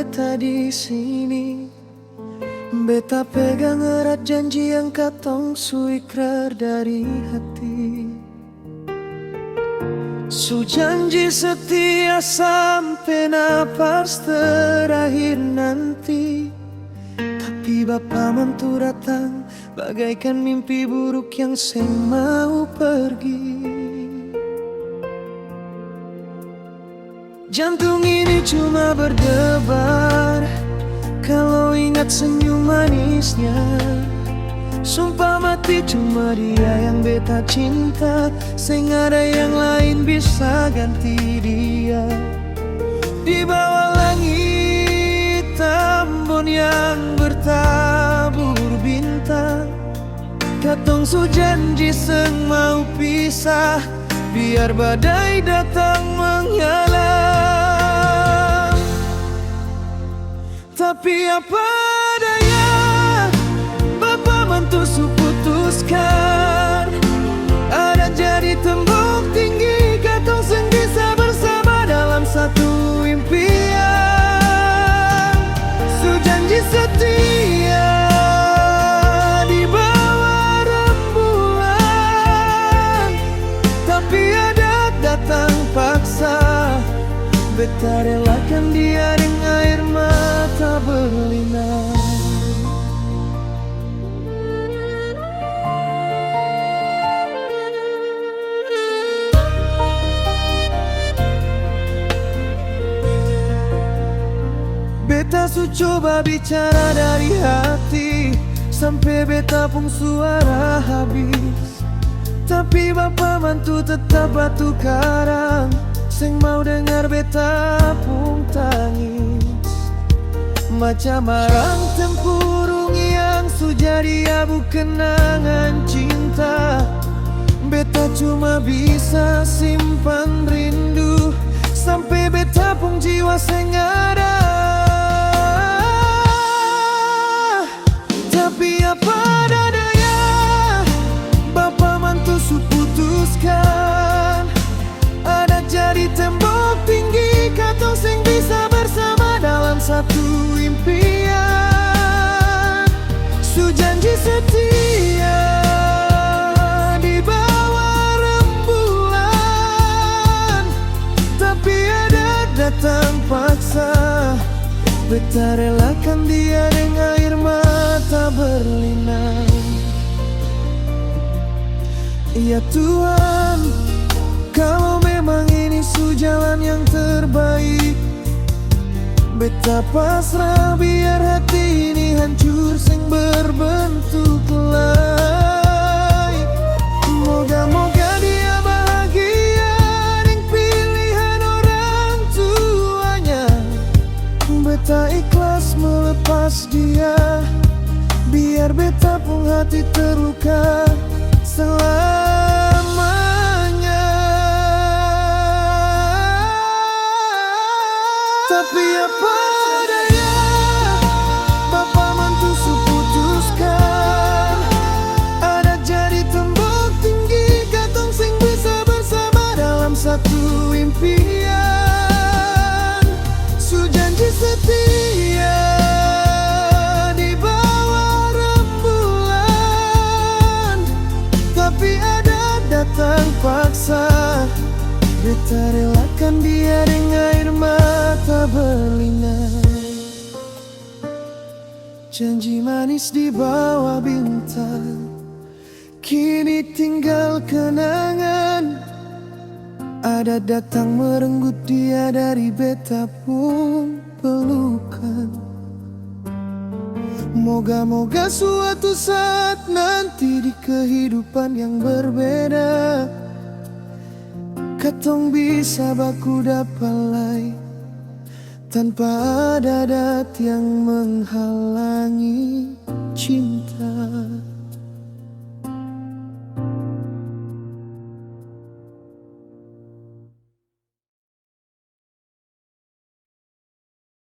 beta di sini. Beta pegang erat janji yang katong su ikrar dari hati. Su janji setia sampai napas terakhir nanti. Tapi bapa mantu datang bagaikan mimpi buruk yang seng mau pergi. Jantung ini cuma berdebar kalau ingat senyum manisnya. Sumpah mati cuma dia yang beta cinta, seng ada yang lain bisa ganti dia. Di bawah langit Ambon yang bertabur bintang, katong su janji seng mau pisah, biar badai datang menghalang. Tapi apa daya, bapa mantu su putuskan. Ada jadi tembok tinggi, katong seng bisa bersama dalam satu impian. Su janji setia di bawah rembulan, tapi ada datang paksa. Beta relakan dia dengan air mata berlinang. Beta su coba bicara dari hati, sampai beta pun suara habis. Tapi bapa mantu tetap batu karang, seng mau dengar beta pun tangis. Macam arang tempurung yang su jadi abu kenangan cinta. Beta cuma bisa simpan rindu, sampai beta pun jiwa seng ada. Tapi apa daya, bapa mantu su putuskan. Ada jadi tembok tinggi, katong seng bisa bersama dalam satu impian. Su janji setia di bawah rembulan, tapi ada datang paksa. Beta relakan dia dengan air mata berlinang. Ya Tuhan, kalau memang ini su jalan yang terbaik, beta pasrah biar hati ini hancur seng berbentuk lain. Moga-moga dia bahagia dengan pilihan orang tuanya. Beta ikhlas melepas dia, biar beta pun hati terluka selamanya. Tapi apa daya, bapa mantu su putuskan. Ada jadi tembok tinggi, katong seng bisa bersama dalam satu impian. Su janji setia di bawah rembulan, tapi ada datang paksa. Beta relakan dia dengan air mata berlinang. Janji manis di bawah bintang, kini tinggal kenangan. Ada datang merenggut dia dari beta pun pelukan. Moga-moga suatu saat nanti di kehidupan yang berbeda, katong bisa baku dapalai tanpa ada adat yang menghalangi cinta.